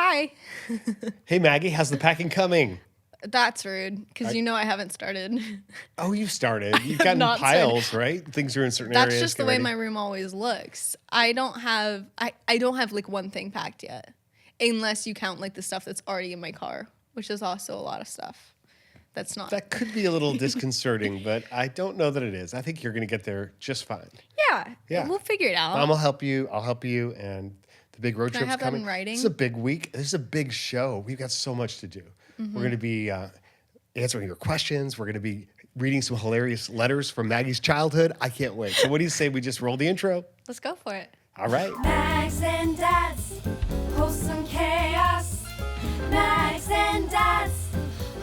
Hi. Hey, Maggie, how's the packing coming? That's rude, because I haven't started. Oh, you've started. You've have gotten not piles, right? Things are in certain That's areas. just the Get way ready. my room always looks. I don't have like one thing packed yet, unless you count like the stuff that's already in my car, which is also a lot of stuff. That's not. That could be a little disconcerting, but I don't know that it is. I think you're going to get there just fine. Yeah, we'll figure it out. Mom will help you. I'll help you. And the big road Can I trip's have that coming. in writing? This is a big week. This is a big show. We've got so much to do. We're going to be answering your questions. We're going to be reading some hilarious letters from Maggie's childhood. I can't wait. So what do you say we just roll the intro? Let's go for it. All right. Mags and Dads, wholesome chaos. Mags and Dads,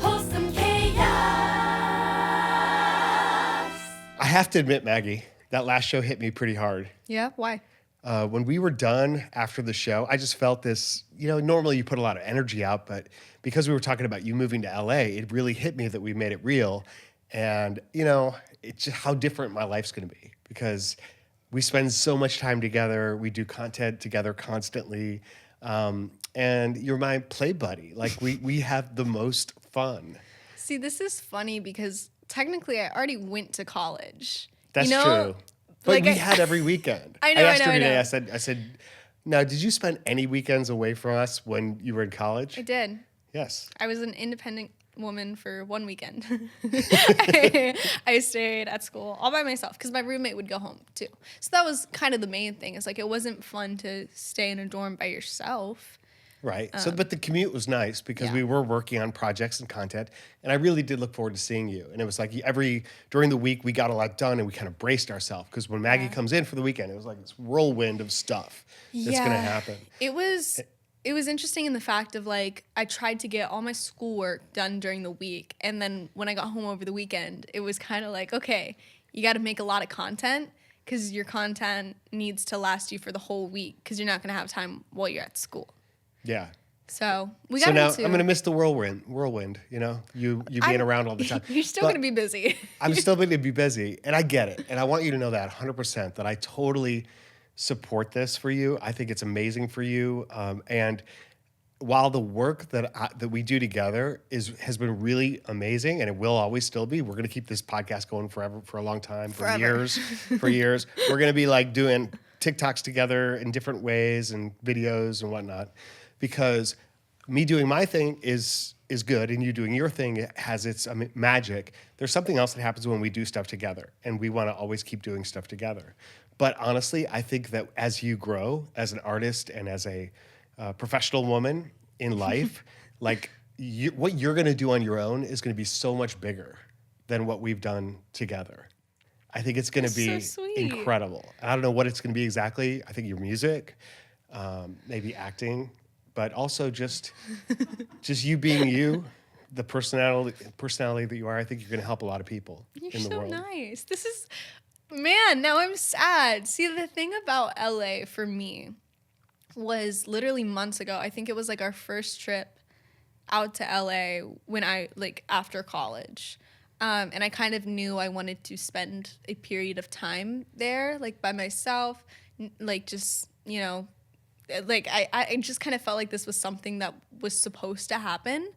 wholesome chaos. I have to admit, Maggie, that last show hit me pretty hard. Yeah, why? When we were done after the show, I just felt this, normally you put a lot of energy out, but because we were talking about you moving to LA, it really hit me that we made it real. And, it's just how different my life's going to be because we spend so much time together. We do content together constantly. And you're my play buddy. Like we have the most fun. See, this is funny because technically I already went to college. That's true. But Like we had every weekend. I know, asked I her know, today, I I said, now, did you spend any weekends away from us when you were in college? I did. Yes. I was an independent woman for one weekend. I stayed at school all by myself because my roommate would go home too. So that was kind of the main thing. It's like it wasn't fun to stay in a dorm by yourself. Right. But the commute was nice because Yeah. we were working on projects and content, and I really did look forward to seeing you. And it was like during the week we got a lot done, and we kind of braced ourselves because when Maggie comes in for the weekend, it was like this whirlwind of stuff that's going to happen. It was interesting in the fact of like I tried to get all my schoolwork done during the week, and then when I got home over the weekend, it was kind of like, okay, you got to make a lot of content because your content needs to last you for the whole week because you're not going to have time while you're at school. Yeah. So we So got now into. I'm going to miss the whirlwind, you being around all the time. You're still But going to be busy. I'm still going to be busy, and I get it. And I want you to know that 100%, that I totally support this for you. I think it's amazing for you. And while the work that we do together has been really amazing, and it will always still be, we're going to keep this podcast going forever, for a long time, for years. We're going to be like doing TikToks together in different ways and videos and whatnot, because me doing my thing is good, and you doing your thing has its magic. There's something else that happens when we do stuff together, and we want to always keep doing stuff together. But honestly, I think that as you grow as an artist and as a professional woman in life, like what you're going to do on your own is going to be so much bigger than what we've done together. I think it's going to be so sweet. incredible. I don't know what it's going to be exactly. I think your music, maybe acting, but also just you being you, the personality that you are. I think you're going to help a lot of people You're in the so world. nice. This is, man, now I'm sad. See, the thing about LA for me was literally months ago. I think it was like our first trip out to LA when after college. And I kind of knew I wanted to spend a period of time there, like by myself, like just, like I just kind of felt like this was something that was supposed to happen.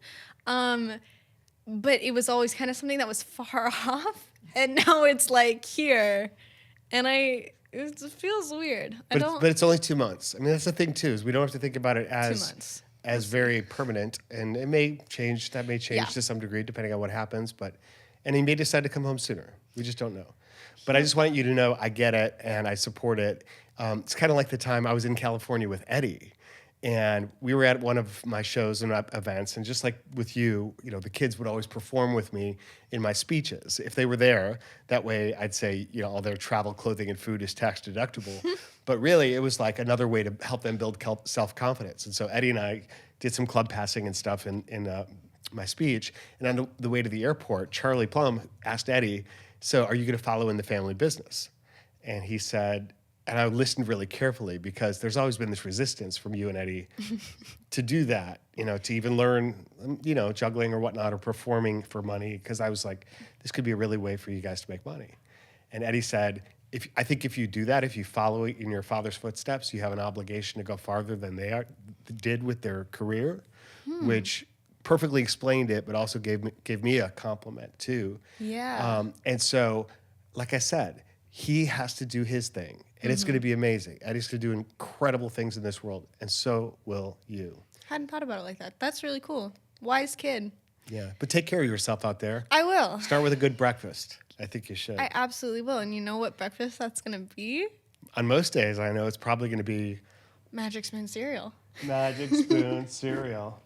But it was always kind of something that was far off. And now it's like here. And it feels weird. But it's only 2 months. I mean, that's the thing too, is we don't have to think about it 2 as months. very permanent, and it may change. That may change Yeah. to some degree depending on what happens. And he may decide to come home sooner. We just don't know. But I just want you to know I get it and I support it. It's kind of like the time I was in California with Eddie, and we were at one of my shows and events, and just like with you, the kids would always perform with me in my speeches if they were there. That way, I'd say, all their travel, clothing, and food is tax deductible. But really, it was like another way to help them build self-confidence. And so Eddie and I did some club passing and stuff in my speech. And on the way to the airport, Charlie Plum asked Eddie, so are you going to follow in the family business? And he said, and I listened really carefully because there's always been this resistance from you and Eddie to do that, to even learn, juggling or whatnot, or performing for money. Because I was like, this could be a really way for you guys to make money. And Eddie said, I think if you do that, if you follow in your father's footsteps, you have an obligation to go farther than did with their career, which perfectly explained it, but also gave me a compliment too. Yeah. And so, like I said, he has to do his thing, and it's going to be amazing. Eddie's going to do incredible things in this world, and so will you. Hadn't thought about it like that. That's really cool. Wise kid. Yeah, but take care of yourself out there. I will. Start with a good breakfast. I think you should. I absolutely will. And you know what breakfast that's going to be? On most days, I know it's probably going to be Magic Spoon cereal. Magic Spoon cereal.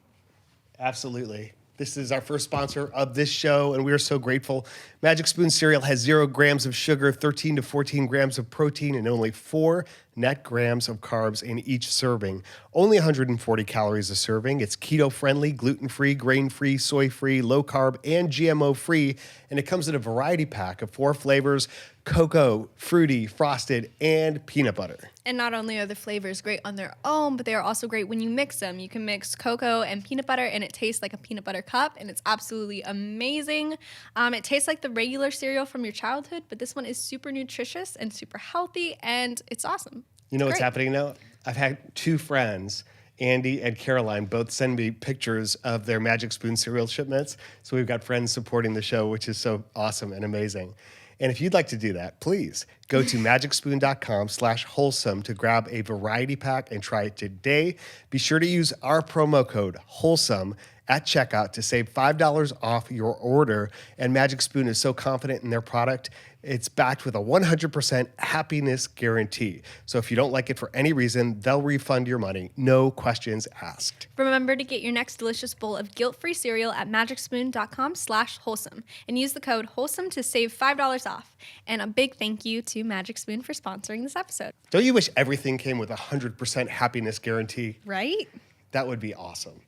Absolutely. This is our first sponsor of this show, and we are so grateful. Magic Spoon cereal has 0 grams of sugar, 13 to 14 grams of protein, and only 4 net grams of carbs in each serving. Only 140 calories a serving. It's keto-friendly, gluten-free, grain-free, soy-free, low-carb, and GMO-free, and it comes in a variety pack of 4 flavors: cocoa, fruity, frosted, and peanut butter. And not only are the flavors great on their own, but they are also great when you mix them. You can mix cocoa and peanut butter, and it tastes like a peanut butter cup, and it's absolutely amazing. It tastes like the regular cereal from your childhood, but this one is super nutritious and super healthy, and it's awesome. You know what's Great. happening now? I've had 2 friends, Andy and Caroline, both send me pictures of their Magic Spoon cereal shipments. So we've got friends supporting the show, which is so awesome and amazing. And if you'd like to do that, please go to magicspoon.com/wholesome to grab a variety pack and try it today. Be sure to use our promo code WHOLESOME at checkout to save $5 off your order. And Magic Spoon is so confident in their product, it's backed with a 100% happiness guarantee. So if you don't like it for any reason, they'll refund your money. No questions asked. Remember to get your next delicious bowl of guilt-free cereal at magicspoon.com/wholesome and use the code WHOLESOME to save $5 off. And a big thank you to Magic Spoon for sponsoring this episode. Don't you wish everything came with a 100% happiness guarantee? Right? That would be awesome.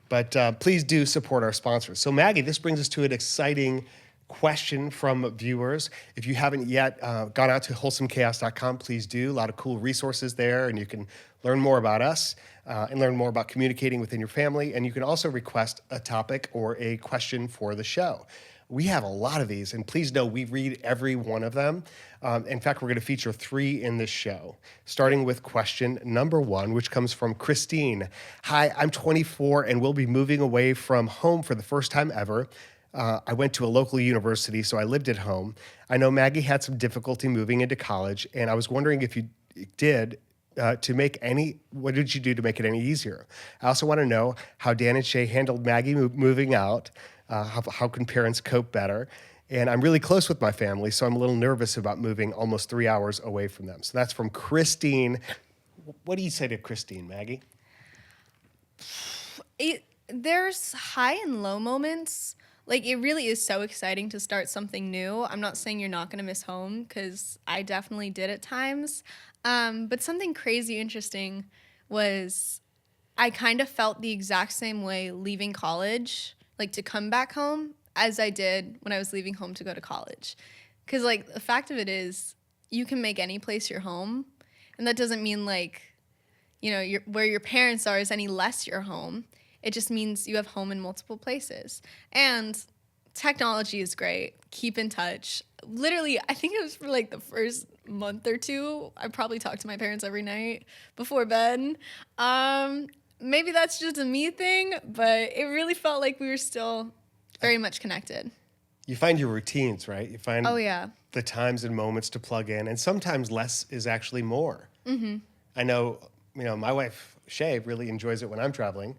But please do support our sponsors. So Maggie, this brings us to an exciting question from viewers. If you haven't yet gone out to wholesomechaos.com, please do. A lot of cool resources there, and you can learn more about us and learn more about communicating within your family. And you can also request a topic or a question for the show. We have a lot of these, and please know we read every one of them. In fact, we're going to feature 3 in this show, starting with question number 1, which comes from Christine. Hi, I'm 24 and will be moving away from home for the first time ever. I went to a local university, so I lived at home. I know Maggie had some difficulty moving into college, and I was wondering if you did what did you do to make it any easier? I also want to know how Dan and Shay handled Maggie moving out. How can parents cope better? And I'm really close with my family, so I'm a little nervous about moving almost 3 hours away from them. So that's from Christine. What do you say to Christine, Maggie? There's high and low moments. Like, it really is so exciting to start something new. I'm not saying you're not going to miss home, because I definitely did at times. But something crazy interesting was I kind of felt the exact same way leaving college, like to come back home, as I did when I was leaving home to go to college. Because, like, the fact of it is, you can make any place your home. And that doesn't mean, like, you know, where your parents are is any less your home. It just means you have home in multiple places. And technology is great. Keep in touch. Literally, I think it was for like the first month or 2, I probably talked to my parents every night before bed. Maybe that's just a me thing, but it really felt like we were still very much connected. You find your routines, right? You find the times and moments to plug in, and sometimes less is actually more. Mm-hmm. I know, my wife, Shay, really enjoys it when I'm traveling.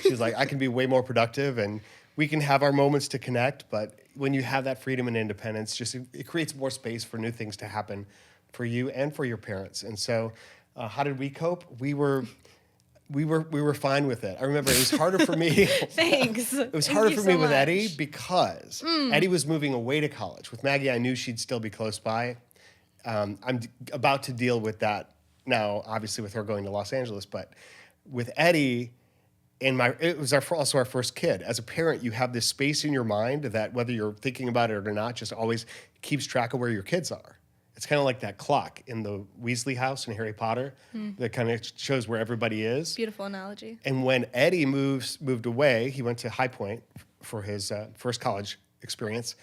She's like, I can be way more productive, and we can have our moments to connect, but when you have that freedom and independence, it creates more space for new things to happen for you and for your parents. And so how did we cope? We were fine with it. I remember it was harder for me. Thanks. It was harder for me with Eddie because Eddie was moving away to college. With Maggie, I knew she'd still be close by. I'm about to deal with that now, obviously, with her going to Los Angeles. But with Eddie, it was also our first kid. As a parent, you have this space in your mind that, whether you're thinking about it or not, just always keeps track of where your kids are. It's kind of like that clock in the Weasley house in Harry Potter that kind of shows where everybody is. Beautiful analogy. And when Eddie moved away, he went to High Point for his first college experience.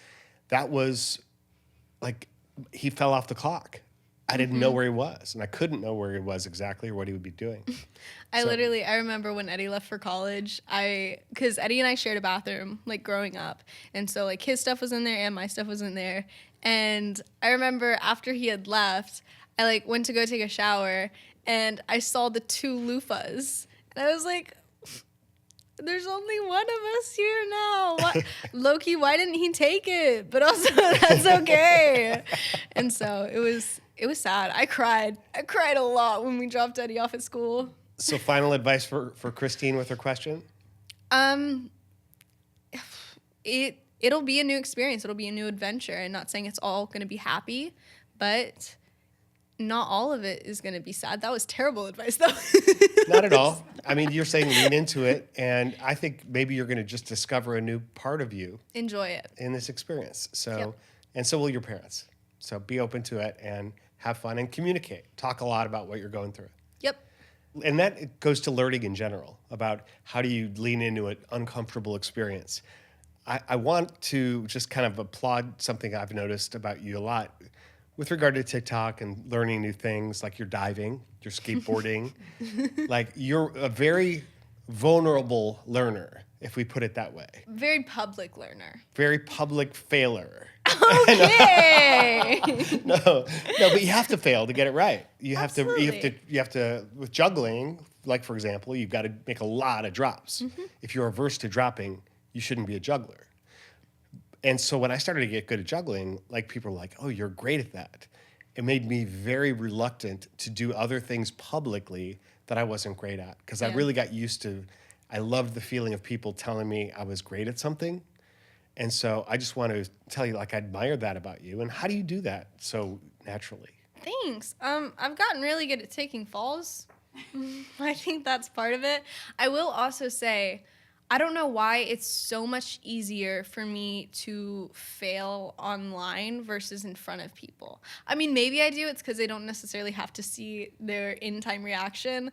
That was like he fell off the clock. I didn't know where he was, and I couldn't know where he was exactly or what he would be doing. I remember when Eddie left for college, because Eddie and I shared a bathroom, like, growing up. And so, like, his stuff was in there and my stuff was in there. And I remember after he had left, I, like, went to go take a shower, and I saw the 2 loofahs. And I was like, there's only one of us here now. Loki, why didn't he take it? But also, that's okay. And so it was sad. I cried a lot when we dropped Eddie off at school. So final advice for Christine with her question? It'll be a new experience. It'll be a new adventure. And not saying it's all going to be happy, but not all of it is going to be sad. That was terrible advice, though. Not at all. I mean, you're saying lean into it, and I think maybe you're going to just discover a new part of you. Enjoy it. In this experience. So, Yep. And so will your parents. So be open to it and have fun and communicate. Talk a lot about what you're going through. Yep. And that goes to learning in general about how do you lean into an uncomfortable experience. I want to just kind of applaud something I've noticed about you a lot with regard to TikTok and learning new things, like your diving, your skateboarding. Like, you're a very vulnerable learner, if we put it that way. Very public learner. Very public failer. Okay. No, but you have to fail to get it right. You have Absolutely. to, with juggling, like, for example, you've got to make a lot of drops. If you're averse to dropping, you shouldn't be a juggler. And so when I started to get good at juggling, like, people were like, oh, you're great at that. It made me very reluctant to do other things publicly that I wasn't great at, because I Yeah. really got used to, I loved the feeling of people telling me I was great at something. And so I just want to tell you, like, I admire that about you. And how do you do that so naturally? Thanks. I've gotten really good at taking falls. I think that's part of it. I will also say, I don't know why it's so much easier for me to fail online versus in front of people. I mean, maybe I do. It's because they don't necessarily have to see their in-time reaction.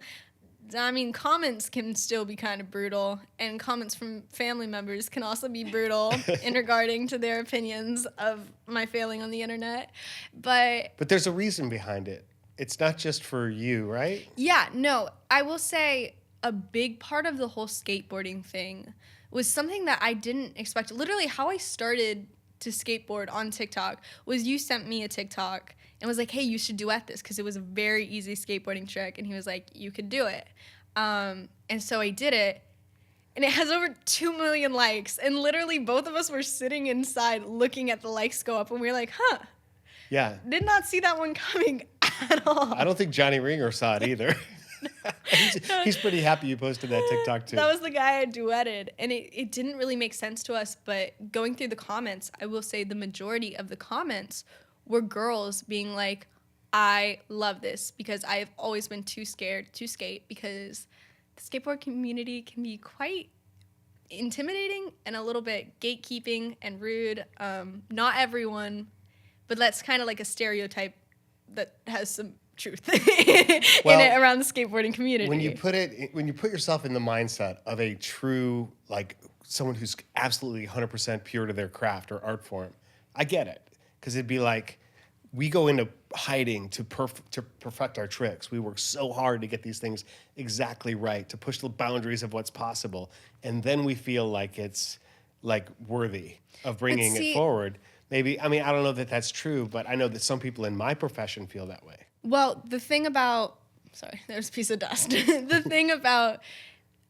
I mean, comments can still be kind of brutal, and comments from family members can also be brutal in regarding to their opinions of my failing on the internet. But there's a reason behind it. It's not just for you, right? yeah, no, I will say a big part of the whole skateboarding thing was something that I didn't expect. Literally, how I started to skateboard on TikTok was you sent me a TikTok and was like, hey, you should duet this, because it was a very easy skateboarding trick. And he was like, you could do it. And so I did it. And it has over 2 million likes. And literally both of us were sitting inside looking at the likes go up. And we were like, huh, Yeah. did not see that one coming at all. I don't think Johnny Ringer saw it either. He's pretty happy you posted that TikTok too. That was the guy I duetted. And it didn't really make sense to us. But going through the comments, I will say the majority of the comments were girls being like, I love this because I've always been too scared to skate, because the skateboard community can be quite intimidating and a little bit gatekeeping and rude. Not everyone, but that's kind of like a stereotype that has some truth in it around the skateboarding community. When you put yourself in the mindset of a true, like, someone who's absolutely 100% pure to their craft or art form, I get it, because it'd be like, we go into hiding to perfect our tricks. We work so hard to get these things exactly right, to push the boundaries of what's possible, and then we feel like it's, like, worthy of bringing it forward. Maybe, I mean, I don't know that that's true, but I know that some people in my profession feel that way. Well, the thing about, sorry, there's a piece of dust. The thing about,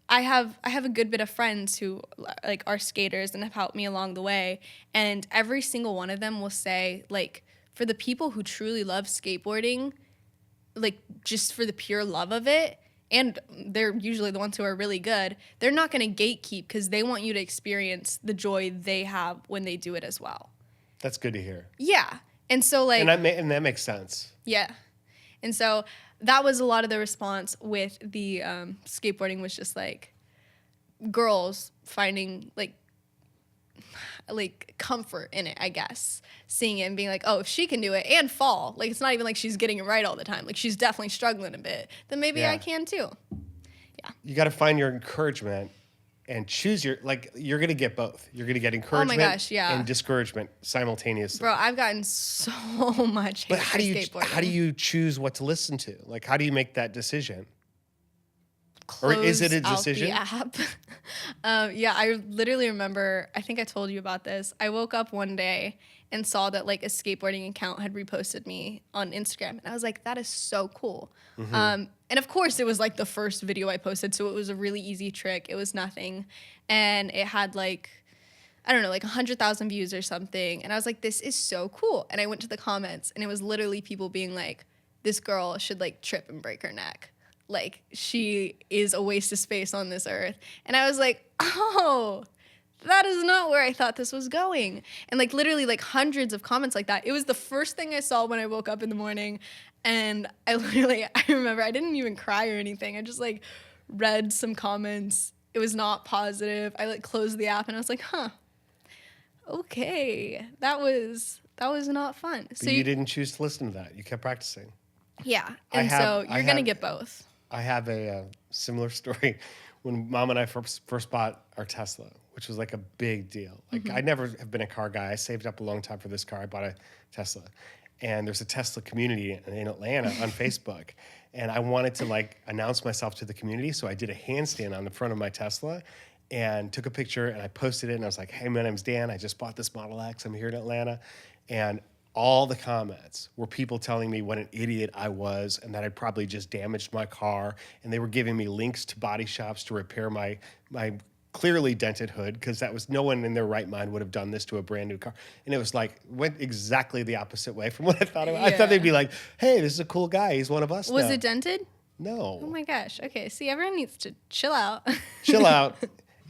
I have a good bit of friends who, like, are skaters and have helped me along the way, and every single one of them will say, like, for the people who truly love skateboarding, like, just for the pure love of it, and they're usually the ones who are really good, they're not going to gatekeep, because they want you to experience the joy they have when they do it as well. That's good to hear. Yeah. And so, like, and that makes sense. Yeah. And so that was a lot of the response with the skateboarding, was just like girls finding like comfort in it, I guess, seeing it and being like, oh, if she can do it and fall, like, it's not even like she's getting it right all the time, like, she's definitely struggling a bit, then maybe I can too. You got to find your encouragement and choose you're going to get both. You're going to get encouragement gosh, yeah. and discouragement simultaneously. Bro, I've gotten so much hate But for skateboarding. how do you choose what to listen to? Like, how do you make that decision? Close or is it a out decision? the app. Yeah, I literally remember, I think I told you about this. I woke up one day and saw that like a skateboarding account had reposted me on Instagram. And I was like, that is so cool. And of course it was like the first video I posted. So it was a really easy trick. It was nothing. And it had like, I don't know, like 100,000 views or something. And I was like, this is so cool. And I went to the comments and it was literally people being like, this girl should like trip and break her neck. Like, she is a waste of space on this earth. And I was like, oh, that is not where I thought this was going. And like literally like hundreds of comments like that. It was the first thing I saw when I woke up in the morning. And I remember I didn't even cry or anything. I just like read some comments. It was not positive. I like closed the app and I was like, huh, okay, that was not fun. So you didn't choose to listen to that. You kept practicing. Yeah. And so you're going to get both. I have a similar story when Mom and I first bought our Tesla, which was like a big deal. Like I never have been a car guy. I saved up a long time for this car. I bought a Tesla. And there's a Tesla community in Atlanta on Facebook. And I wanted to like announce myself to the community. So I did a handstand on the front of my Tesla and took a picture and I posted it. And I was like, hey, my name's Dan. I just bought this Model X. I'm here in Atlanta. And all the comments were people telling me what an idiot I was and that I'd probably just damaged my car. And they were giving me links to body shops to repair my clearly dented hood, because that was, no one in their right mind would have done this to a brand new car. And it was like, went exactly the opposite way from what I thought. I thought they'd be like, hey, this is a cool guy. He's one of us Was now. it dented? No. Oh my gosh. Okay. See, everyone needs to chill out. Chill out.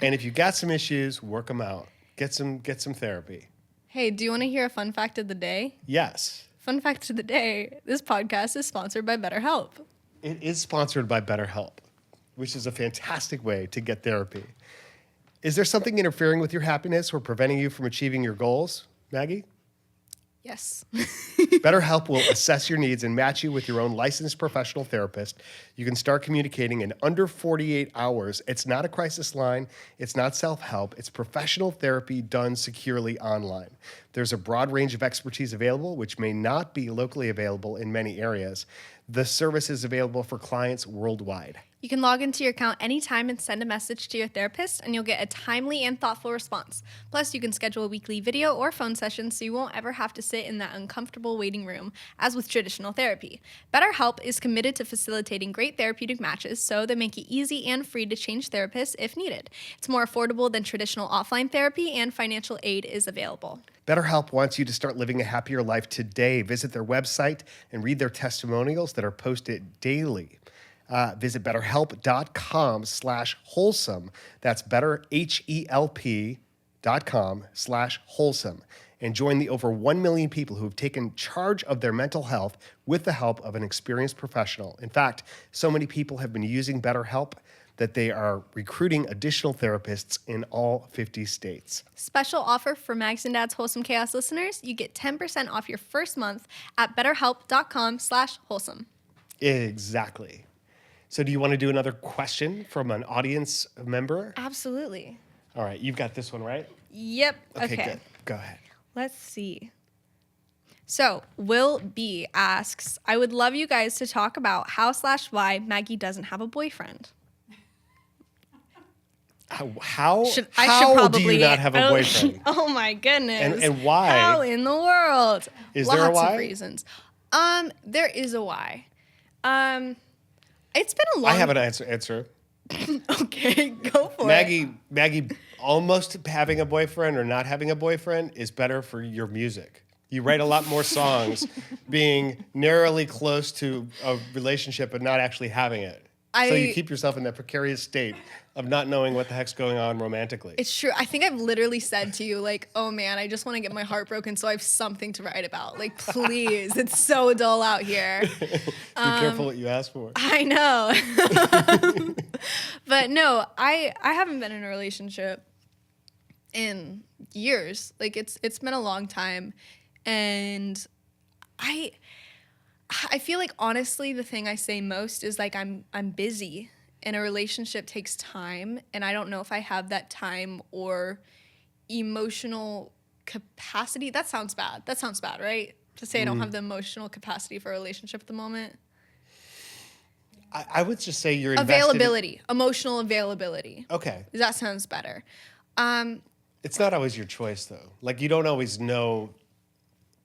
And if you got some issues, work them out. Get some therapy. Hey, do you want to hear a fun fact of the day? Yes. Fun fact of the day, this podcast is sponsored by BetterHelp. It is sponsored by BetterHelp, which is a fantastic way to get therapy. Is there something interfering with your happiness or preventing you from achieving your goals, Maggie? Yes. BetterHelp will assess your needs and match you with your own licensed professional therapist. You can start communicating in under 48 hours. It's not a crisis line. It's not self-help. It's professional therapy done securely online. There's a broad range of expertise available, which may not be locally available in many areas. The service is available for clients worldwide. You can log into your account anytime and send a message to your therapist, and you'll get a timely and thoughtful response. Plus, you can schedule weekly video or phone sessions so you won't ever have to sit in that uncomfortable waiting room, as with traditional therapy. BetterHelp is committed to facilitating great therapeutic matches, so they make it easy and free to change therapists if needed. It's more affordable than traditional offline therapy, and financial aid is available. BetterHelp wants you to start living a happier life today. Visit their website and read their testimonials that are posted daily. Visit betterhelp.com/wholesome. That's betterhelp.com/wholesome. And join the over 1 million people who have taken charge of their mental health with the help of an experienced professional. In fact, so many people have been using BetterHelp that they are recruiting additional therapists in all 50 states. Special offer for Mags and Dad's Wholesome Chaos listeners. You get 10% off your first month at betterhelp.com/wholesome. Exactly. So do you want to do another question from an audience member? Absolutely. All right, you've got this one, right? Yep. Okay, good. Go ahead. Let's see. So, Will B asks, I would love you guys to talk about how/why Maggie doesn't have a boyfriend. How I should do you not have a boyfriend? Oh my goodness. And why? How in the world? Is Lots there a why? of reasons. There is a why. It's been a long. I have an answer. Okay, go for it. Maggie, almost having a boyfriend or not having a boyfriend is better for your music. You write a lot more songs being narrowly close to a relationship but not actually having it. So you keep yourself in that precarious state of not knowing what the heck's going on romantically. It's true. I think I've literally said to you, like, oh man, I just want to get my heart broken so I have something to write about. Like, please, it's so dull out here. Be careful what you ask for. I know. But no, I haven't been in a relationship in years. Like, it's been a long time. And I feel like, honestly, the thing I say most is like I'm busy, and a relationship takes time, and I don't know if I have that time or emotional capacity. That sounds bad. That sounds bad, right? To say I don't have the emotional capacity for a relationship at the moment. I would just say you're invested. Availability, emotional availability. Okay. That sounds better. It's not always your choice, though. Like, you don't always know.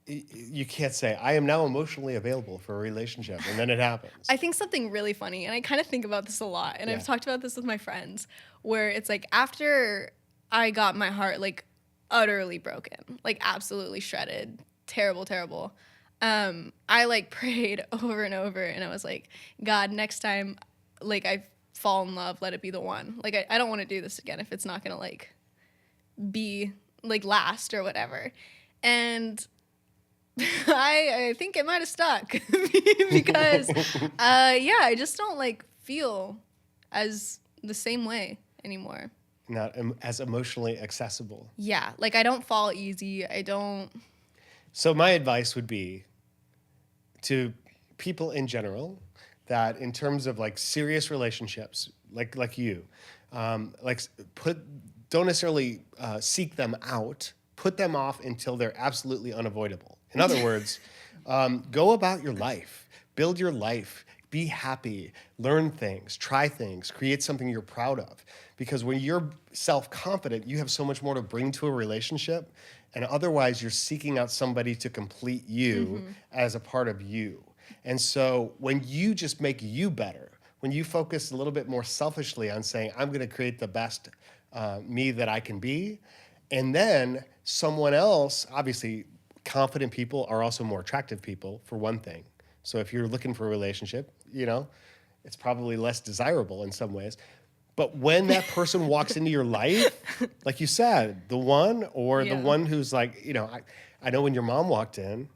You can't say, I am now emotionally available for a relationship, and then it happens. I think something really funny, and I kind of think about this a lot, and I've talked about this with my friends, where it's like after I got my heart like utterly broken, like absolutely shredded, terrible, I like prayed over and over, and I was like, God, next time like I fall in love, let it be the one. Like I don't want to do this again if it's not gonna like be like last or whatever. And I think it might have stuck because I just don't like feel as the same way anymore. Not as emotionally accessible. Yeah, like I don't fall easy. I don't. So my advice would be to people in general that in terms of like serious relationships, like you, don't necessarily seek them out. Put them off until they're absolutely unavoidable. In other words, go about your life, build your life, be happy, learn things, try things, create something you're proud of. Because when you're self-confident, you have so much more to bring to a relationship. And otherwise, you're seeking out somebody to complete you as a part of you. And so when you just make you better, when you focus a little bit more selfishly on saying, I'm going to create the best me that I can be, and then someone else, obviously, confident people are also more attractive people, for one thing. So if you're looking for a relationship, it's probably less desirable in some ways. But when that person walks into your life, like you said, the one or the one who's like, I know when your mom walked in,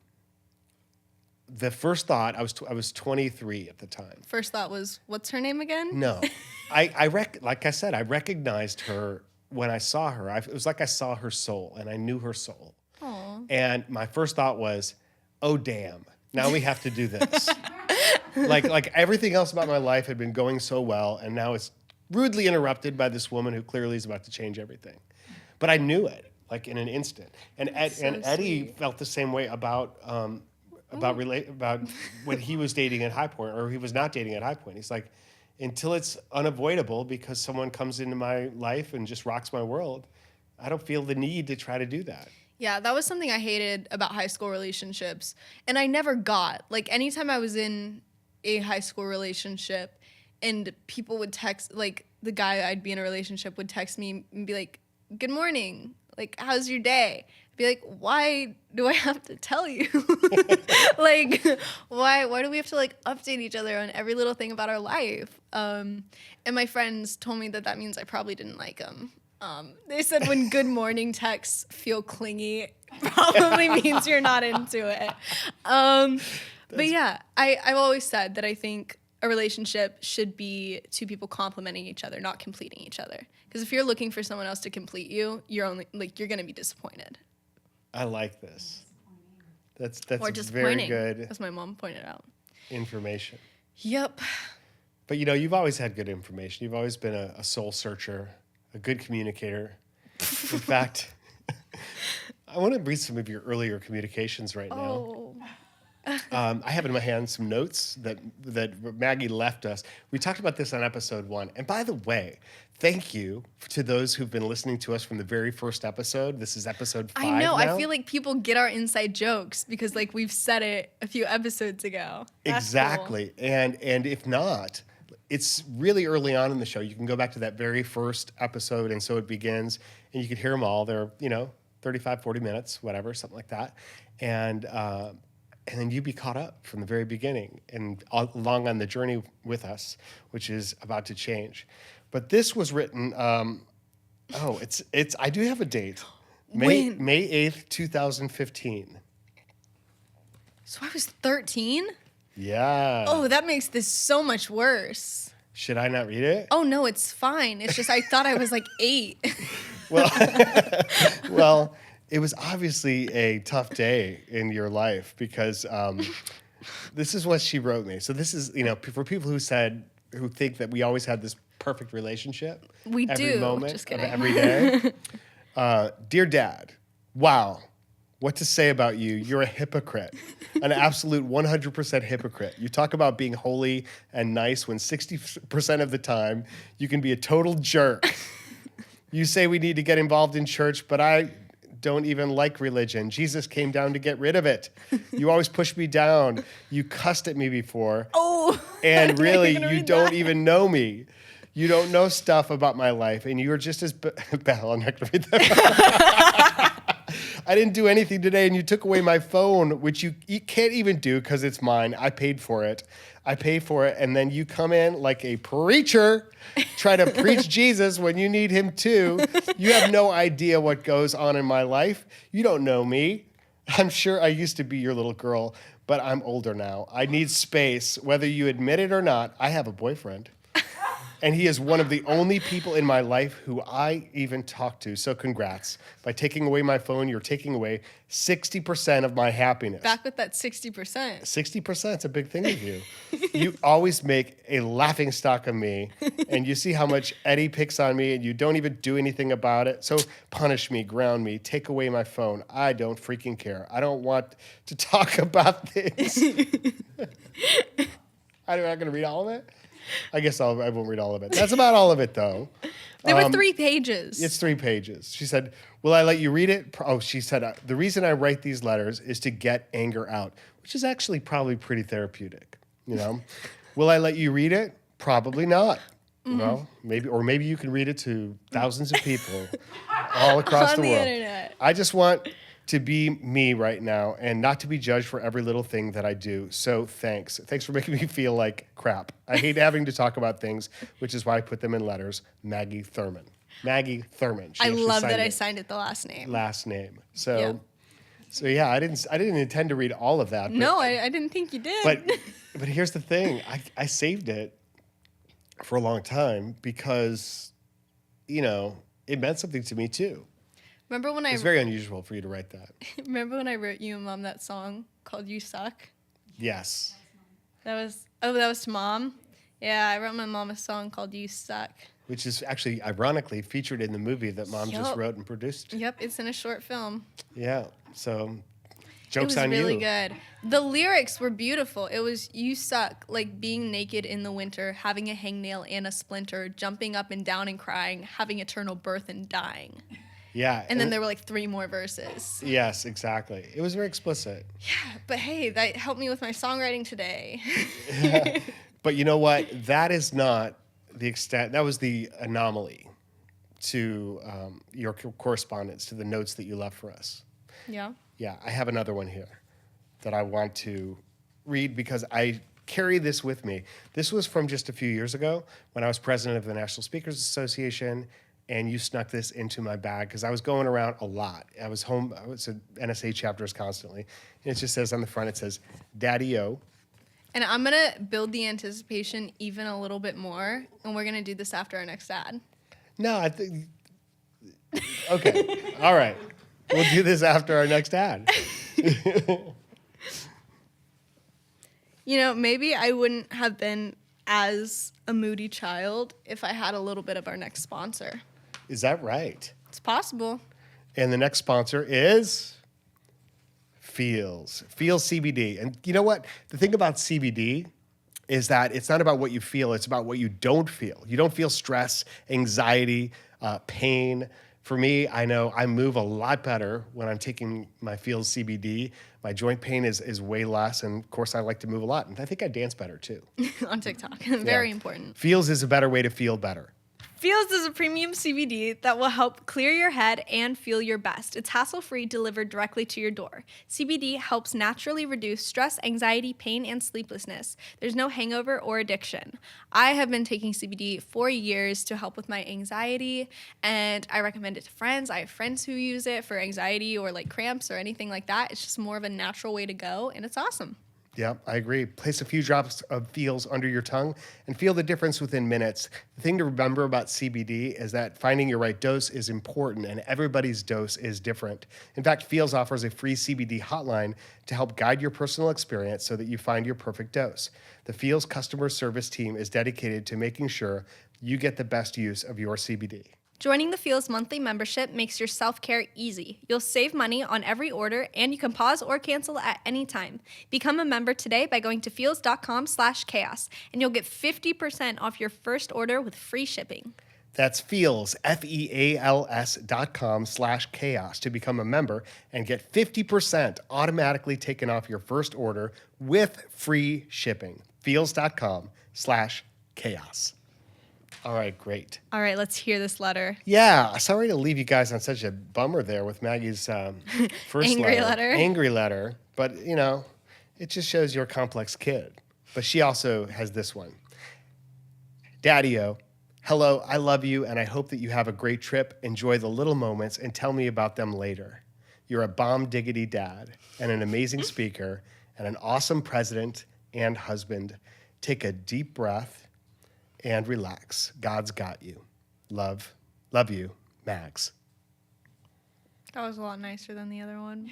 the first thought, I was 23 at the time. First thought was, what's her name again? No, like I said, I recognized her when I saw her. It was like I saw her soul, and I knew her soul. Aww. And my first thought was, oh, damn, now we have to do this. like everything else about my life had been going so well, and now it's rudely interrupted by this woman who clearly is about to change everything. But I knew it, like in an instant. And Eddie felt the same way about when he was dating at High Point, or he was not dating at High Point. He's like, until it's unavoidable because someone comes into my life and just rocks my world, I don't feel the need to try to do that. Yeah, that was something I hated about high school relationships. And I never got. Like, anytime I was in a high school relationship and people would text, like, the guy I'd be in a relationship would text me and be like, good morning. Like, how's your day? I'd be like, why do I have to tell you? Like, why do we have to, like, update each other on every little thing about our life? And my friends told me that means I probably didn't like him. They said when good morning texts feel clingy, probably means you're not into it. But yeah, I've always said that I think a relationship should be two people complementing each other, not completing each other. Because if you're looking for someone else to complete you, you're going to be disappointed. I like this. That's very good. As my mom pointed out. Information. Yep. But you've always had good information. You've always been a soul searcher, a good communicator. In fact, I want to read some of your earlier communications right now. Oh. I have in my hand some notes that Maggie left us. We talked about this on episode 1. And by the way, thank you to those who've been listening to us from the very first episode. This is episode 5 I know. now. I feel like people get our inside jokes because like we've said it a few episodes ago. That's exactly. Cool. And if not, it's really early on in the show. You can go back to that very first episode, and so it begins, and you can hear them all. They're 35, 40 minutes, whatever, something like that. And then you be caught up from the very beginning and along on the journey with us, which is about to change. But this was written, I do have a date. May 8th, 2015. So I was 13? Yeah. Oh, that makes this so much worse. Should I not read it? Oh, no, it's fine. It's just I thought I was like 8. Well, it was obviously a tough day in your life because this is what she wrote me. So this is, for people who said who think that we always have this perfect relationship. We every do. moment Just of kidding. every day. Dear Dad, wow. What to say about you? You're a hypocrite, an absolute 100% hypocrite. You talk about being holy and nice when 60% of the time you can be a total jerk. You say we need to get involved in church, but I don't even like religion. Jesus came down to get rid of it. You always push me down. You cussed at me before. Oh. And really, gonna you read don't that. even know me. You don't know stuff about my life, and you're just as bad. I'm not going to read that. I didn't do anything today, and you took away my phone, which you can't even do because it's mine. I paid for it. And then you come in like a preacher, try to preach Jesus when you need him too. You have no idea what goes on in my life. You don't know me. I'm sure I used to be your little girl, but I'm older now. I need space. Whether you admit it or not, I have a boyfriend. And he is one of the only people in my life who I even talk to. So congrats. By taking away my phone, you're taking away 60% of my happiness. Back with that 60%. 60% is a big thing with you. You always make a laughing stock of me. And you see how much Eddie picks on me, and you don't even do anything about it. So punish me, ground me, take away my phone. I don't freaking care. I don't want to talk about this. I'm not going to read all of it. I guess I won't read all of it. That's about all of it, though. There were 3 pages. It's 3 pages. She said, will I let you read it? Oh, she said, the reason I write these letters is to get anger out, which is actually probably pretty therapeutic, you know? Will I let you read it? Probably not. Mm-hmm. Well, maybe you can read it to thousands of people all across On the the world. internet. I just want to be me right now and not to be judged for every little thing that I do. So thanks. Thanks for making me feel like crap. I hate having to talk about things, which is why I put them in letters. Maggie Thurman. Maggie Thurman. She I actually love signed that I it. signed it the last name. Last name. Yeah. So yeah, I didn't intend to read all of that. But, No, I didn't think you did. but here's the thing. I saved it for a long time because, you know, it meant something to me too. Remember when It's very unusual for you to write that. Remember when I wrote you and Mom that song called "You Suck"? Yes. That was to Mom. Yeah, I wrote my mom a song called "You Suck." Which is actually ironically featured in the movie that Mom just Yup. wrote and produced. Yep, it's in a short film. Yeah. So It joke's was on really you. good. The lyrics were beautiful. It was "You suck," like being naked in the winter, having a hangnail and a splinter, jumping up and down and crying, having eternal birth and dying. Yeah. And then there were like 3 more verses. Yes, exactly. It was very explicit. But hey, that helped me with my songwriting today. But you know what? That is not the extent. That was the anomaly to your correspondence, to the notes that you left for us. Yeah. Yeah, I have another one here that I want to read because I carry this with me. This was from just a few years ago when I was president of the National Speakers Association, and you snuck this into my bag because I was going around a lot. I was home. I was at NSA chapters constantly. And it just says on the front, it says, Daddy-O. And I'm going to build the anticipation even a little bit more, and we're going to do this after our next ad. No, I think... Okay, all right. We'll do this after our next ad. You know, maybe I wouldn't have been as a moody child if I had a little bit of our next sponsor. Is that right? It's possible. And the next sponsor is Feels CBD. And you know what? The thing about CBD is that it's not about what you feel, it's about what you don't feel. You don't feel stress, anxiety, pain. For me, I know I move a lot better when I'm taking my Feels CBD. My joint pain is way less, and of course I like to move a lot. And I think I dance better too. On TikTok. Very Yeah. important. Feels is a better way to feel better. Feels is a premium CBD that will help clear your head and feel your best. It's hassle-free, delivered directly to your door. CBD helps naturally reduce stress, anxiety, pain, and sleeplessness. There's no hangover or addiction. I have been taking CBD for years to help with my anxiety, and I recommend it to friends. I have friends who use it for anxiety or like cramps or anything like that. It's just more of a natural way to go, and it's awesome. Yeah, I agree. Place a few drops of feels under your tongue and feel the difference within minutes. The thing to remember about CBD is that finding your right dose is important and everybody's dose is different. In fact, Feels offers a free CBD hotline to help guide your personal experience so that you find your perfect dose. The Feels customer service team is dedicated to making sure you get the best use of your CBD. Joining the Feels monthly membership makes your self-care easy. You'll save money on every order, and you can pause or cancel at any time. Become a member today by going to feels.com/chaos, and you'll get 50% off your first order with free shipping. That's Feels, FEALS.com/chaos to become a member and get 50% automatically taken off your first order with free shipping. Feels.com/chaos. All right, great. All right, let's hear this letter. Yeah, sorry to leave you guys on such a bummer there with Maggie's first Angry letter. Angry letter. But, you know, it just shows you're a complex kid. But she also has this one. Daddy-o, hello, I love you, and I hope that you have a great trip. Enjoy the little moments and tell me about them later. You're a bomb diggity dad and an amazing speaker and an awesome president and husband. Take a deep breath and relax. God's got you. Love you, Max. That was a lot nicer than the other one.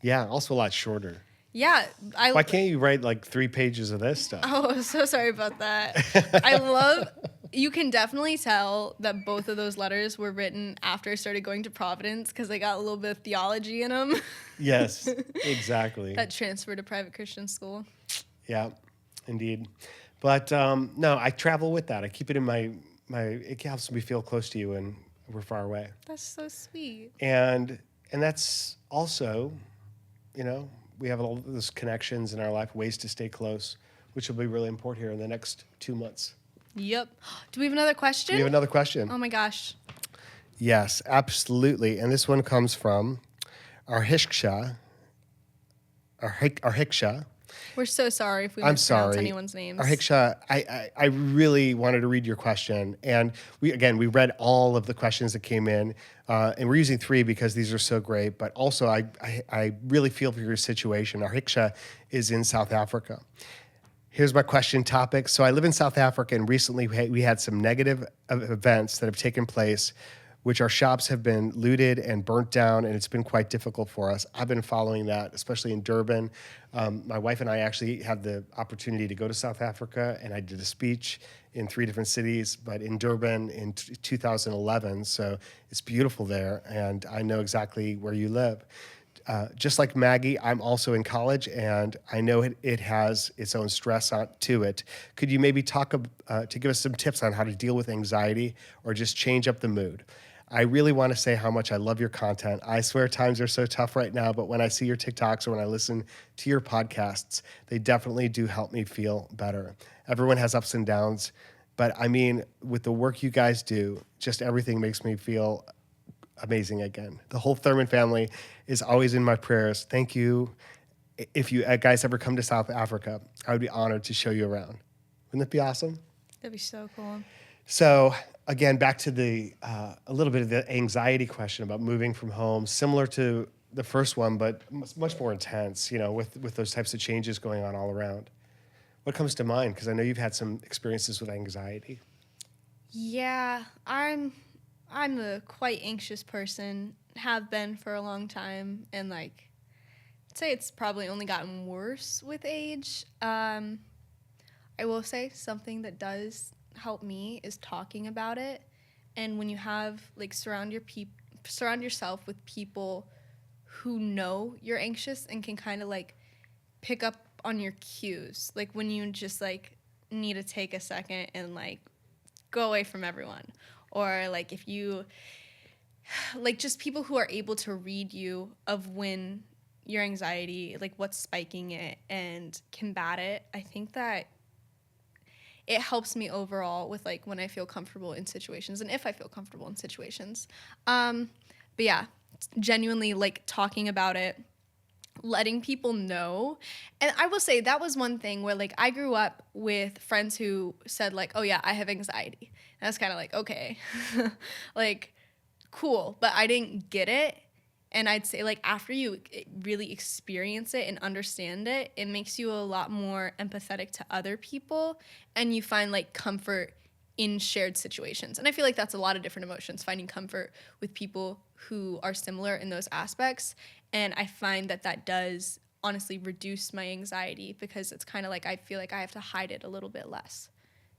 Yeah, also a lot shorter. Yeah. Why can't you write like 3 pages of this stuff? Oh, so sorry about that. You can definitely tell that both of those letters were written after I started going to Providence because they got a little bit of theology in them. Yes, exactly. That transferred to private Christian school. Yeah, indeed. But no, I travel with that. I keep it in my, it helps me feel close to you and we're far away. That's so sweet. And that's also, you know, we have all those connections in our life, ways to stay close, which will be really important here in the next 2 months. Yep. Do we have another question? We have another question. Oh my gosh. Yes, absolutely. And this one comes from Arhiksha. We're so sorry if we I'm mispronounce sorry. anyone's names. Arhiksha, I really wanted to read your question. And we read all of the questions that came in. And we're using 3 because these are so great. But also, I really feel for your situation. Arhiksha is in South Africa. Here's my question topic. So I live in South Africa, and recently we had some negative events that have taken place, which our shops have been looted and burnt down, and it's been quite difficult for us. I've been following that, especially in Durban. My wife and I actually had the opportunity to go to South Africa, and I did a speech in 3 different cities, but in Durban in 2011, so it's beautiful there, and I know exactly where you live. Just like Maggie, I'm also in college, and I know it has its own stress to it. Could you maybe talk to give us some tips on how to deal with anxiety or just change up the mood? I really want to say how much I love your content. I swear times are so tough right now, but when I see your TikToks or when I listen to your podcasts, they definitely do help me feel better. Everyone has ups and downs, but I mean, with the work you guys do, just everything makes me feel amazing again. The whole Thurman family is always in my prayers. Thank you. If you guys ever come to South Africa, I would be honored to show you around. Wouldn't that be awesome? That'd be so cool. So again, back to the a little bit of the anxiety question about moving from home, similar to the first one, but much more intense, you know, with those types of changes going on all around. What comes to mind? Because I know you've had some experiences with anxiety. Yeah, I'm a quite anxious person, have been for a long time, and like, I'd say it's probably only gotten worse with age. I will say something that does help me is talking about it, and when you have like surround yourself with people who know you're anxious and can kind of like pick up on your cues, like when you just like need to take a second and like go away from everyone, or like if you like just people who are able to read you of when your anxiety, like what's spiking it, and combat it. I think that it helps me overall with like when I feel comfortable in situations and if I feel comfortable in situations. But yeah, genuinely like talking about it, letting people know. And I will say that was one thing where like I grew up with friends who said like, oh yeah, I have anxiety. And I was kind of like, okay, like cool. But I didn't get it. And I'd say, like, after you really experience it and understand it, it makes you a lot more empathetic to other people, and you find, like, comfort in shared situations. And I feel like that's a lot of different emotions, finding comfort with people who are similar in those aspects. And I find that that does honestly reduce my anxiety, because it's kind of like I feel like I have to hide it a little bit less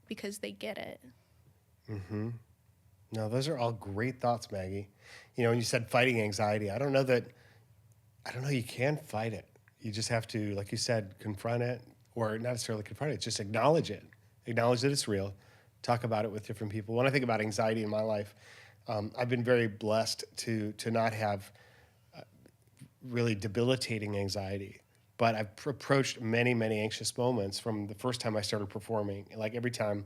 because they get it. Mm-hmm. No, those are all great thoughts, Maggie. You know, when you said fighting anxiety, I don't know you can fight it. You just have to, like you said, confront it, or not necessarily confront it, just acknowledge it. Acknowledge that it's real. Talk about it with different people. When I think about anxiety in my life, I've been very blessed to not have really debilitating anxiety. But I've approached many, many anxious moments from the first time I started performing. Like every time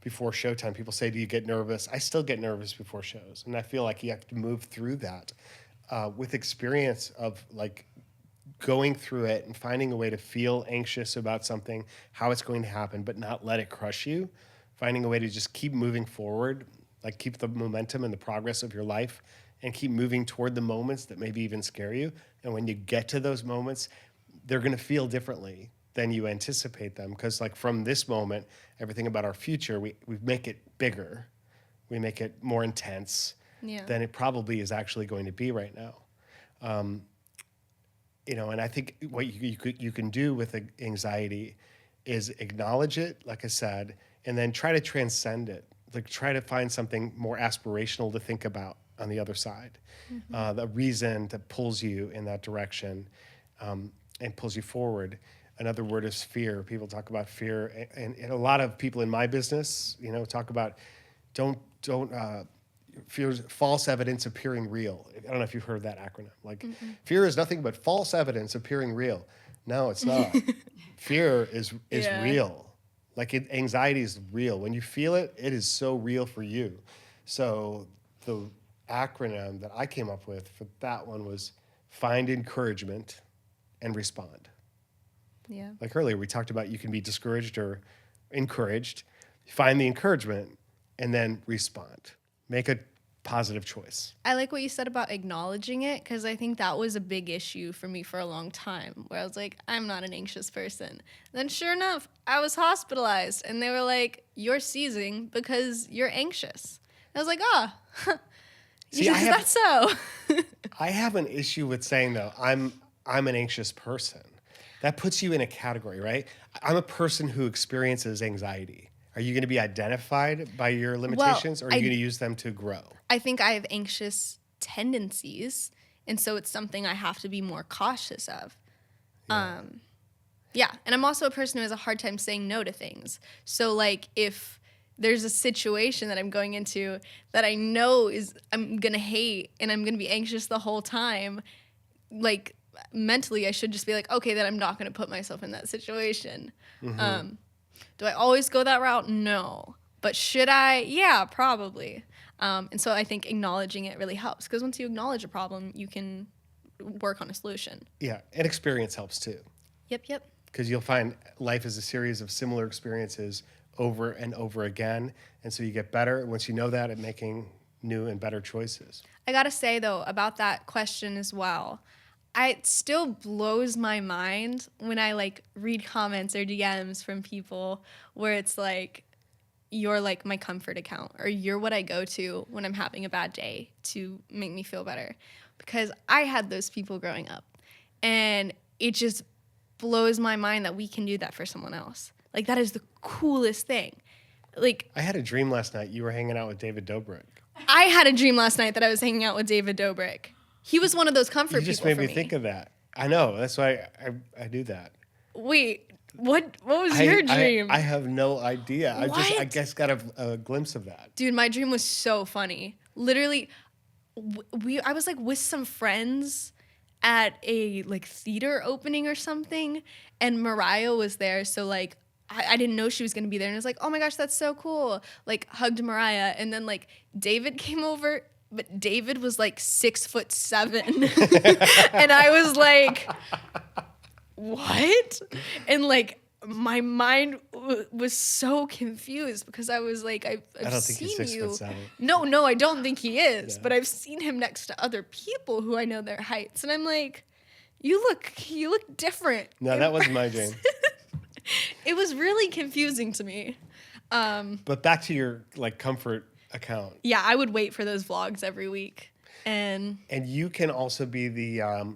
before showtime, people say, do you get nervous? I still get nervous before shows. And I feel like you have to move through that with experience of like going through it and finding a way to feel anxious about something, how it's going to happen, but not let it crush you. Finding a way to just keep moving forward, like keep the momentum and the progress of your life and keep moving toward the moments that maybe even scare you. And when you get to those moments, they're going to feel differently than you anticipate them. Because like from this moment, everything about our future, we make it bigger. We make it more intense than it probably is actually going to be right now. You know, and I think what you can do with anxiety is acknowledge it, like I said, and then try to transcend it. Like try to find something more aspirational to think about on the other side. The reason that pulls you in that direction and pulls you forward. Another word is fear. People talk about fear, and a lot of people in my business, you know, talk about don't fear is false evidence appearing real. I don't know if you've heard that acronym. Like fear is nothing but false evidence appearing real. No, it's not. Fear is real. Like anxiety is real. When you feel it, it is so real for you. So the acronym that I came up with for that one was find encouragement and respond. Yeah. Like earlier, we talked about you can be discouraged or encouraged. Find the encouragement and then respond. Make a positive choice. I like what you said about acknowledging it, because I think that was a big issue for me for a long time, where I was like, I'm not an anxious person. Then sure enough, I was hospitalized, and they were like, you're seizing because you're anxious. I was like, See, that's so. I have an issue with saying, though, I'm an anxious person. That puts you in a category, right? I'm a person who experiences anxiety. Are you going to be identified by your limitations, or are you going to use them to grow? I think I have anxious tendencies, and so it's something I have to be more cautious of. Yeah, and I'm also a person who has a hard time saying no to things. So, like, if there's a situation that I'm going into that I know I'm going to hate and I'm going to be anxious the whole time, like, mentally I should just be like, okay, then I'm not going to put myself in that situation. Do I always go that route? No. But should I? Yeah, probably. And so I think acknowledging it really helps, because once you acknowledge a problem, you can work on a solution. Yeah, and experience helps too. Yep. Because you'll find life is a series of similar experiences over and over again. And so you get better once you know that at making new and better choices. I got to say, though, about that question as well, it still blows my mind when I like read comments or DMs from people where it's like, you're like my comfort account, or you're what I go to when I'm having a bad day to make me feel better. Because I had those people growing up, and it just blows my mind that we can do that for someone else. Like, that is the coolest thing. Like, I had a dream last night you were hanging out with David Dobrik. I had a dream last night that I was hanging out with David Dobrik. He was one of those comfort people. You just made me think of that. I know. That's why I do that. Wait, what was your dream? I have no idea. What? I guess got a glimpse of that. Dude, my dream was so funny. Literally, I was like with some friends at a like theater opening or something, and Mariah was there. So like, I didn't know she was gonna be there, and I was like, oh my gosh, that's so cool. Like, hugged Mariah, and then like David came over. But David was like 6'7", and I was like, what? And like my mind was so confused because I was like, I've I don't think seen he's you. 6'7". No, I don't think he is. Yeah. But I've seen him next to other people who I know their heights, and I'm like, you look different. No, that wasn't my dream. It was really confusing to me. But back to your like comfort account. Yeah, I would wait for those vlogs every week, and you can also be the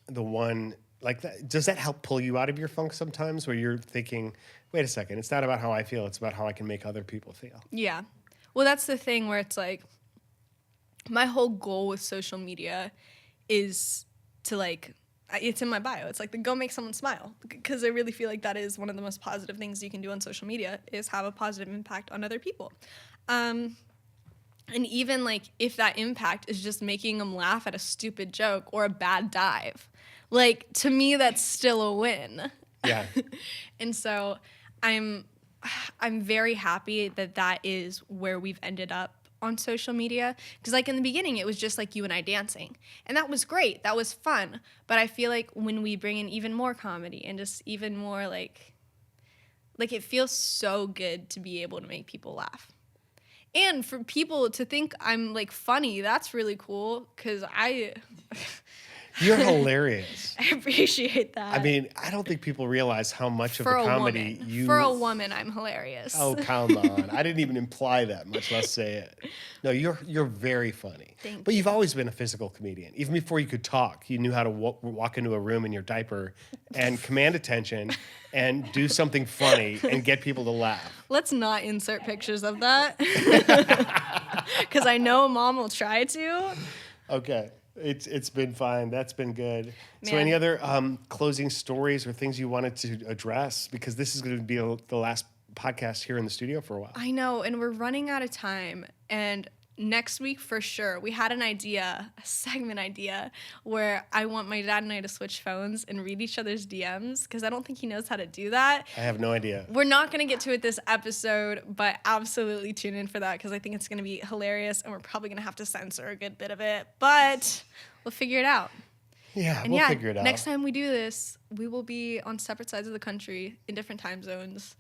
one like that. Does that help pull you out of your funk sometimes, where you're thinking, wait a second, it's not about how I feel, it's about how I can make other people feel. yeah. Well, that's the thing where it's like, my whole goal with social media is to like, it's in my bio. It's like the go make someone smile, because I really feel like that is one of the most positive things you can do on social media, is have a positive impact on other people. And even like if that impact is just making them laugh at a stupid joke or a bad dive, like to me that's still a win. Yeah. And so I'm very happy that that is where we've ended up on social media, because like in the beginning it was just like you and I dancing, and that was great, that was fun, but I feel like when we bring in even more comedy and just even more like it feels so good to be able to make people laugh. And for people to think I'm like funny, that's really cool, because You're hilarious. I appreciate that. I mean, I don't think people realize how much for of the a comedy woman. you... For a woman, I'm hilarious. Oh, come on. I didn't even imply that, much less say it. No, you're very funny. Thank But you've always been a physical comedian. Even before you could talk, you knew how to walk into a room in your diaper and command attention and do something funny and get people to laugh. Let's not insert pictures of that, because I know Mom will try to. Okay. It's been fine. That's been good. So Man. any other closing stories or things you wanted to address? Because this is going to be the last podcast here in the studio for a while. I know, and we're running out of time. And next week, for sure, we had a segment idea, where I want my dad and I to switch phones and read each other's DMs, because I don't think he knows how to do that. I have no idea. We're not going to get to it this episode, but absolutely tune in for that, because I think it's going to be hilarious, and we're probably going to have to censor a good bit of it, but we'll figure it out. Yeah, And we'll figure it out. next time we do this, we will be on separate sides of the country in different time zones,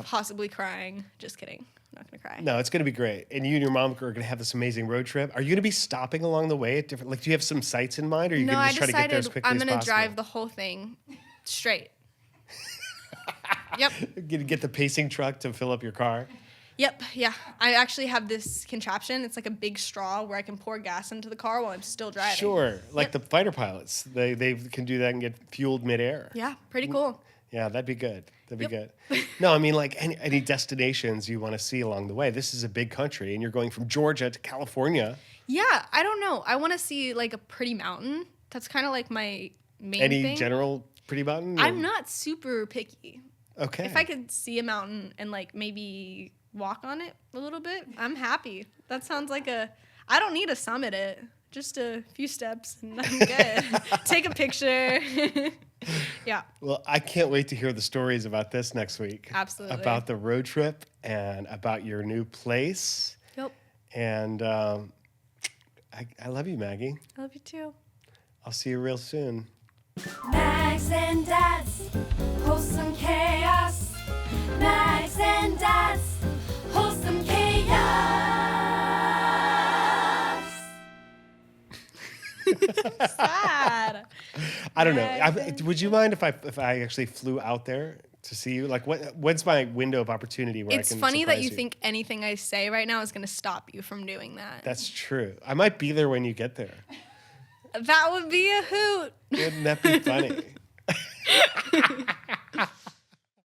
possibly crying. Just kidding. I'm not going to cry. No, it's going to be great. And you and your mom are going to have this amazing road trip. Are you going to be stopping along the way at different, like, do you have some sites in mind, or are you No, going to I just try to get there as decided quickly I'm as going to possible? drive the whole thing straight. Yep. Get the pacing truck to fill up your car? Yep, yeah. I actually have this contraption. It's like a big straw where I can pour gas into the car while I'm still driving. Sure. Like Yep. the fighter pilots. They can do that and get fueled midair. Yeah, pretty cool. Yeah, that'd be good. That'd be Yep. good. No, I mean, like any destinations you want to see along the way. This is a big country, and you're going from Georgia to California. Yeah, I don't know. I want to see like a pretty mountain. That's kind of like my main Any thing. general pretty mountain? I'm not super picky. Okay. If I could see a mountain and like maybe walk on it a little bit, I'm happy. That sounds like I don't need to summit it. Just a few steps and I'm good. Take a picture. Yeah. Well, I can't wait to hear the stories about this next week. Absolutely. About the road trip and about your new place. Yep. And I love you, Maggie. I love you too. I'll see you real soon. Mags and Dads, wholesome chaos. Mags and Dads, wholesome chaos. Sad. I don't know. Mags Would you mind if I actually flew out there to see you? Like, when's my window of opportunity where It's I can funny that surprise you think anything I say right now is going to stop you from doing that. That's true. I might be there when you get there. That would be a hoot. Wouldn't that be funny?